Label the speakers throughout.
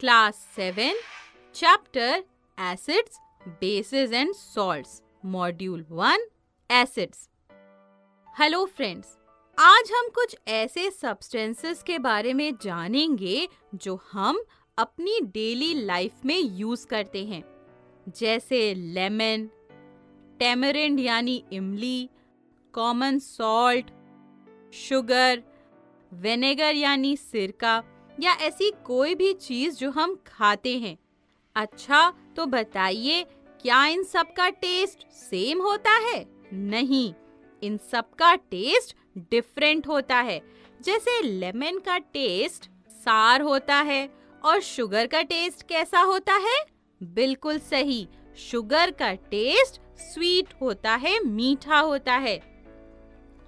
Speaker 1: Class 7, Chapter Acids, Bases and Salts, Module 1, Acids. Hello friends, आज हम कुछ ऐसे सब्सटेंसेस के बारे में जानेंगे जो हम अपनी डेली लाइफ में यूज करते हैं, जैसे लेमन, टेमरिंड यानी इमली, कॉमन सॉल्ट, शुगर, विनेगर यानी सिरका या ऐसी कोई भी चीज जो हम खाते हैं। अच्छा, तो बताइए, क्या इन सब का टेस्ट सेम होता है? नहीं, इन सब का टेस्ट डिफरेंट होता है। जैसे लेमन का टेस्ट सार होता है और शुगर का टेस्ट कैसा होता है? बिल्कुल सही, शुगर का टेस्ट स्वीट होता है, मीठा होता है।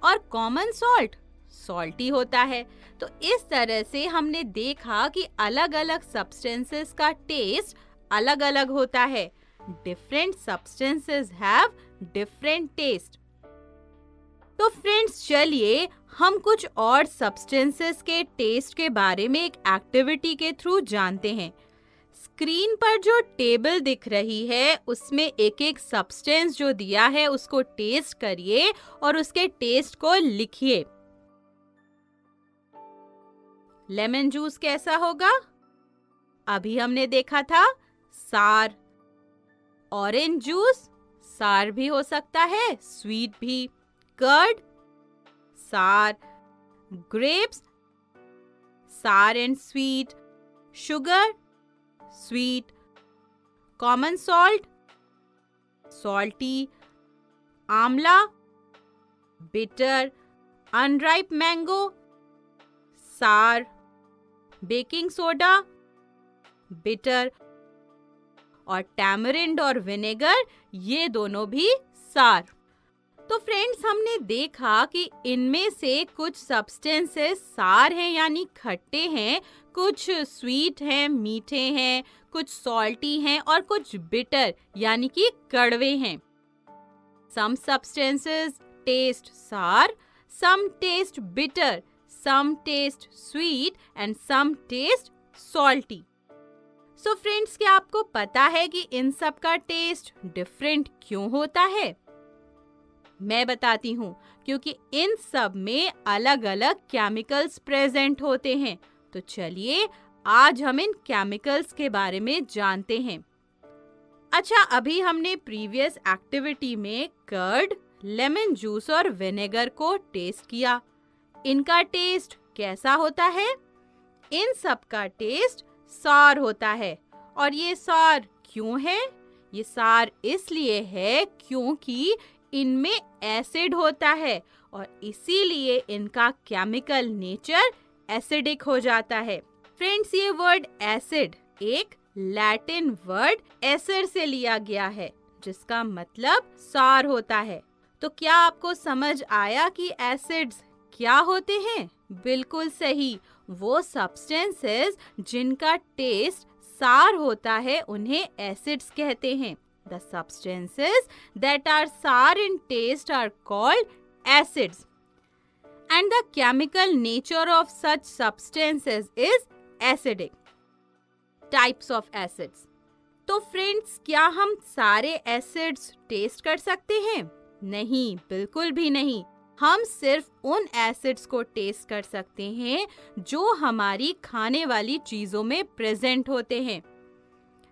Speaker 1: और कॉमन सॉल्ट सॉल्टी होता है। तो इस तरह से हमने देखा कि अलग-अलग सब्सटेंसेस का टेस्ट अलग-अलग होता है। Different substances have different test. तो फ्रेंड्स, चलिए हम कुछ और सब्सटेंसेस के टेस्ट के बारे में एक एक्टिविटी के थ्रू जानते हैं। स्क्रीन पर जो टेबल दिख रही है उसमें एक एक सब्सटेंस जो दिया है उसको टेस्ट करिए और उसके टेस्ट को लिखिए। लेमन जूस कैसा होगा? अभी हमने देखा था सार। ऑरेंज जूस सार भी हो सकता है, स्वीट भी। कर्ड सार, ग्रेप्स सार and sweet, sugar sweet, common salt salty, आंवला बिटर, अनराइप मैंगो सार, बेकिंग सोडा बिटर और टैमरिंड और विनेगर ये दोनों भी सार। तो फ्रेंड्स, हमने देखा कि इनमें से कुछ सब्सटेंसेस सार हैं यानी खट्टे हैं, कुछ स्वीट हैं, मीठे हैं, कुछ सॉल्टी हैं और कुछ बिटर यानी कि कड़वे हैं। सम substances taste sour, some taste bitter, some taste sweet and some taste salty. So friends, क्या आपको पता है कि इन सब का टेस्ट डिफरेंट क्यों होता है? मैं बताती हूँ, क्योंकि इन सब में अलग-अलग केमिकल्स प्रेजेंट होते हैं। तो चलिए आज हम इन केमिकल्स के बारे में जानते हैं। अच्छा, अभी हमने प्रीवियस एक्टिविटी में कर्ड, लेमन जूस और विनेगर को टेस्ट किया। इनका टेस्ट कैसा होता है? इन सब का टेस्ट सार होता है। और ये सार क्यों है? ये सार इसलिए है क्योंकि इनमें एसिड होता है और इसीलिए इनका केमिकल नेचर एसिडिक हो जाता है। फ्रेंड्स, ये वर्ड एसिड एक लैटिन वर्ड एसिड से लिया गया है जिसका मतलब सार होता है। तो क्या आपको समझ आया कि एसिड्स क्या होते हैं? बिल्कुल सही, वो सब्सटेंसेस जिनका टेस्ट सार होता है उन्हें एसिड्स कहते हैं। The substances that are sour in taste are called acids. And the chemical nature of such substances is acidic. Types of acids. तो फ्रेंड्स, क्या हम सारे एसिड्स टेस्ट कर सकते हैं? नहीं, बिल्कुल भी नहीं। हम सिर्फ उन एसिड्स को टेस्ट कर सकते हैं जो हमारी खाने वाली चीजों में प्रेजेंट होते हैं।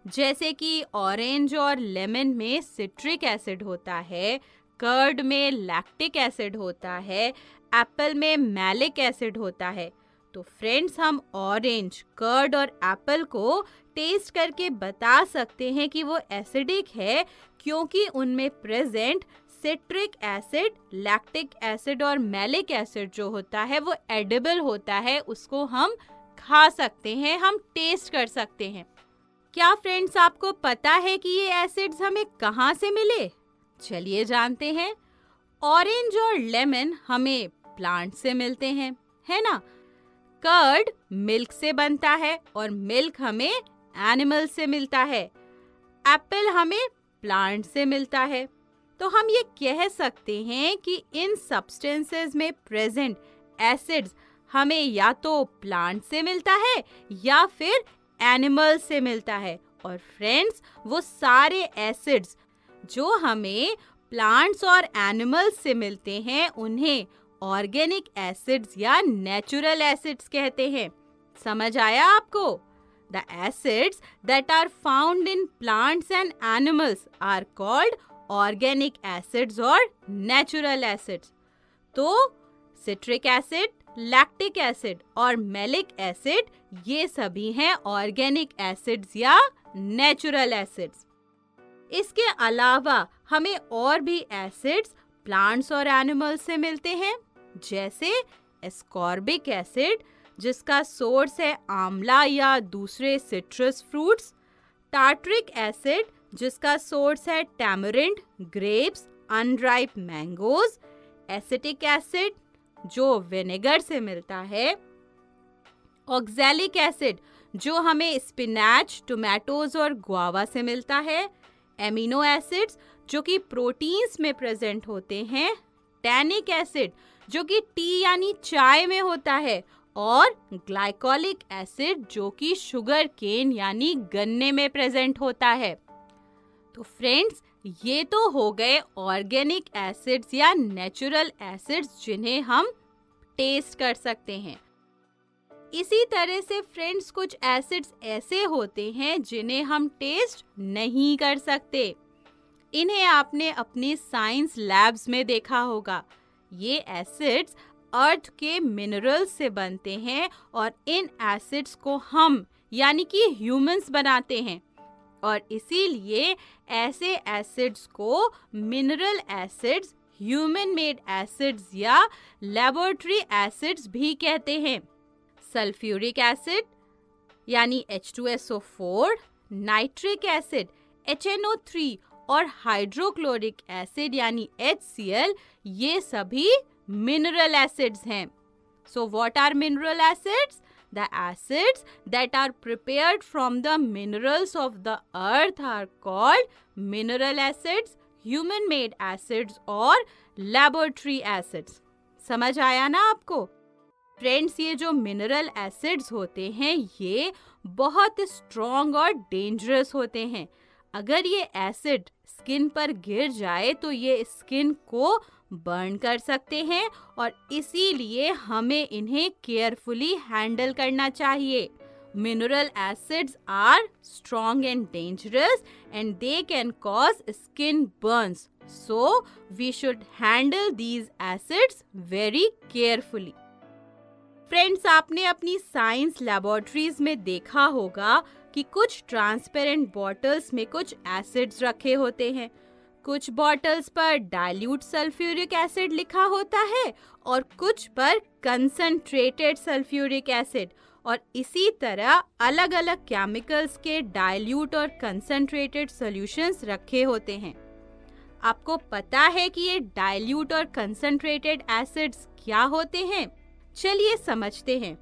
Speaker 1: जैसे कि ऑरेंज और लेमन में सिट्रिक एसिड होता है, कर्ड में लैक्टिक एसिड होता है, एप्पल में मैलिक एसिड होता है। तो फ्रेंड्स, हम ऑरेंज, कर्ड और एप्पल को टेस्ट करके बता सकते हैं कि वो एसिडिक है क्योंकि उनमें present citric acid, lactic acid और मैलिक एसिड जो होता है वो एडिबल होता है, उसको हम खा सकते हैं, हम टेस्ट कर सकते हैं। क्या फ्रेंड्स, आपको पता है कि ये एसिड्स हमें कहाँ से मिले? चलिए जानते हैं। ऑरेंज और लेमन हमें प्लांट से मिलते हैं, है ना? कर्ड मिल्क से बनता है और मिल्क हमें एनिमल से मिलता है। एप्पल हमें प्लांट से मिलता है। तो हम ये कह सकते हैं कि इन सब्सटेंसेस में प्रेजेंट एसिड्स हमें या तो प्लांट से मिलता है या फिर एनिमल से मिलता है। और फ्रेंड्स, वो सारे एसिड्स जो हमें प्लांट्स और एनिमल्स से मिलते हैं उन्हें ऑर्गेनिक एसिड्स या नेचुरल एसिड्स कहते हैं। समझ आया आपको? The acids that are found in plants and animals are called organic acids or natural acids. तो citric acid, lactic acid और malic acid ये सभी हैं organic acids या natural acids. इसके अलावा हमें और भी एसिड्स प्लांट्स और एनिमल्स से मिलते हैं, जैसे एस्कॉर्बिक एसिड जिसका सोर्स है आंवला या दूसरे सिट्रस फ्रूट्स, टार्टरिक एसिड जिसका सोर्स है tamarind, grapes, unripe mangoes, acetic acid जो विनेगर से मिलता है, ऑक्सैलिक एसिड जो हमें स्पिनैच, टोमेटोज और गुआवा से मिलता है, एमिनो एसिड्स जो कि प्रोटीन्स में प्रेजेंट होते हैं, टैनिक एसिड जो कि टी यानी चाय में होता है, और ग्लाइकोलिक एसिड जो कि शुगर केन यानी गन्ने में प्रेजेंट होता है। तो फ्रेंड्स, ये तो हो गए ऑर्गेनिक एसिड्स या नेचुरल एसिड्स जिन्हें हम टेस्ट कर सकते हैं। इसी तरह से फ्रेंड्स, कुछ एसिड्स ऐसे होते हैं जिन्हें हम टेस्ट नहीं कर सकते। इन्हें आपने अपनी साइंस लैब्स में देखा होगा। ये एसिड्स अर्थ के मिनरल्स से बनते हैं और इन एसिड्स को हम यानी कि ह्यूमंस बनाते हैं, और इसीलिए ऐसे एसिड्स को mineral acids, human made acids या लेबोरेटरी एसिड्स भी कहते हैं। सल्फ्यूरिक एसिड यानी H2SO4, नाइट्रिक एसिड HNO3 और हाइड्रोक्लोरिक एसिड यानी HCl ये सभी mineral acids हैं. So what are mineral acids? The acids that are prepared from the minerals of the earth are called mineral acids, human made acids और laboratory acids. समझ आया ना आपको? फ्रेंड्स, ये जो मिनरल एसिड्स होते हैं ये बहुत स्ट्रॉन्ग और डेंजरस होते हैं। अगर ये एसिड स्किन पर गिर जाए तो ये स्किन को बर्न कर सकते हैं, और इसीलिए हमें इन्हें केयरफुली हैंडल करना चाहिए। Mineral acids are strong and dangerous and they can cause skin burns, so we should handle these acids very carefully. Friends, आपने अपनी साइंस लैबोरेटरीज में देखा होगा कि कुछ ट्रांसपेरेंट बॉटल्स में कुछ एसिड्स रखे होते हैं। कुछ bottles per dilute sulphuric acid लिखा होता है और कुछ पर कंसंट्रेटेड सल्फ्यूरिक एसिड, और इसी तरह अलग अलग केमिकल्स के डाइल्यूट और कंसंट्रेटेड सॉल्यूशंस रखे होते हैं। आपको पता है कि ये डाइल्यूट और कंसंट्रेटेड एसिड्स क्या होते हैं? चलिए समझते हैं।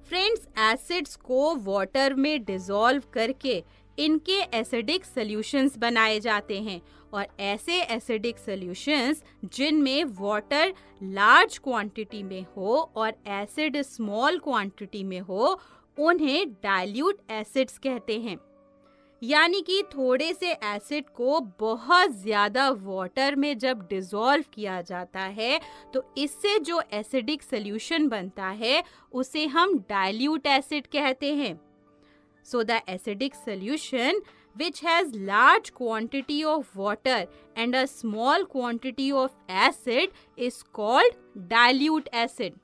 Speaker 1: फ्रेंड्स, एसिड्स को वाटर में डिसॉल्व करके इनके एसिडिक सॉल्यूशंस बनाए जाते हैं, और ऐसे एसिडिक सॉल्यूशंस जिनमें वाटर लार्ज क्वांटिटी में हो और एसिड स्मॉल क्वांटिटी में हो उन्हें डाइल्यूट एसिड्स कहते हैं। यानी कि थोड़े से एसिड को बहुत ज़्यादा वाटर में जब डिसॉल्व किया जाता है तो इससे जो एसिडिक सॉल्यूशन बनता है उसे हम डाइल्यूट एसिड कहते हैं। So the acidic solution which has large quantity of water and a small quantity of acid is called dilute acid.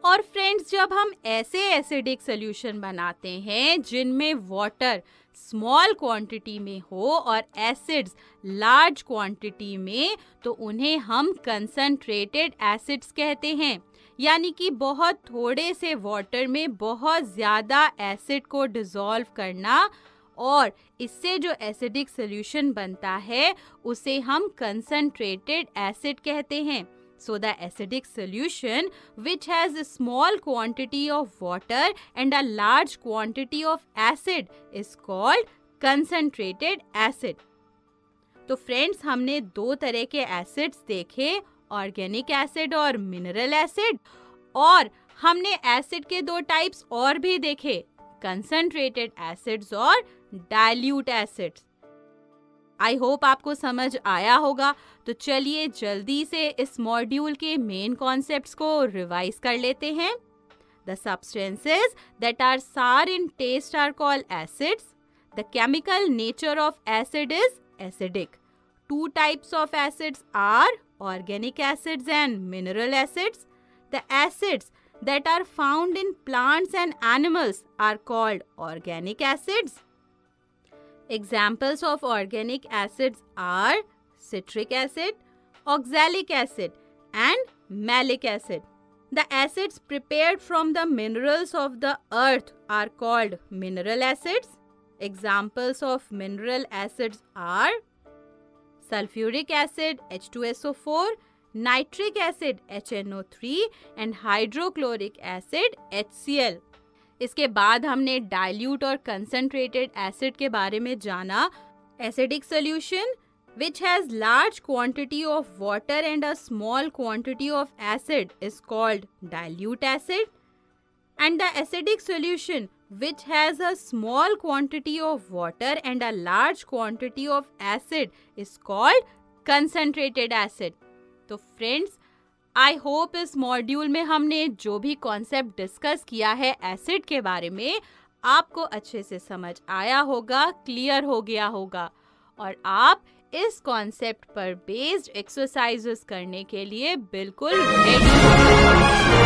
Speaker 1: और फ्रेंड्स, जब हम ऐसे एसिडिक सॉल्यूशन बनाते हैं जिनमें वाटर स्मॉल क्वांटिटी में हो और एसिड्स लार्ज क्वांटिटी में, तो उन्हें हम कंसंट्रेटेड एसिड्स कहते हैं। यानी कि बहुत थोड़े से वाटर में बहुत ज़्यादा एसिड को डिसॉल्व करना, और इससे जो एसिडिक सॉल्यूशन बनता है उसे हम कंसंट्रेटेड एसिड कहते हैं। So the acidic solution which has a small quantity of water and a large quantity of acid is called concentrated acid. तो फ्रेंड्स, हमने दो तरह के एसिड्स देखे, ऑर्गेनिक एसिड और मिनरल एसिड, और हमने एसिड के दो टाइप्स और भी देखे, कंसंट्रेटेड एसिड्स और डाइल्यूट एसिड्स। आई होप आपको समझ आया होगा। तो चलिए जल्दी से इस मॉड्यूल के मेन कॉन्सेप्ट्स को रिवाइज कर लेते हैं। The substances that are sour in taste are called acids. The chemical nature of acid is acidic. Two types of acids are organic acids and mineral acids. The acids that are found in plants and animals are called organic acids. Examples of organic acids are citric acid, oxalic acid, and malic acid. The acids prepared from the minerals of the earth are called mineral acids. Examples of mineral acids are sulfuric acid H2SO4, nitric acid HNO3 and hydrochloric acid HCl. इसके बाद हमने dilute और concentrated acid के बारे में जाना। Acidic solution which has large quantity of water and a small quantity of acid is called dilute acid, and the acidic solution which has a small quantity of water and a large quantity of acid is called concentrated acid. तो friends, I hope इस module में हमने जो भी concept discuss किया है acid के बारे में आपको अच्छे से समझ आया होगा, क्लियर हो गया होगा और आप इस कॉन्सेप्ट पर बेस्ड एक्सरसाइजेस करने के लिए बिल्कुल रेडी हो।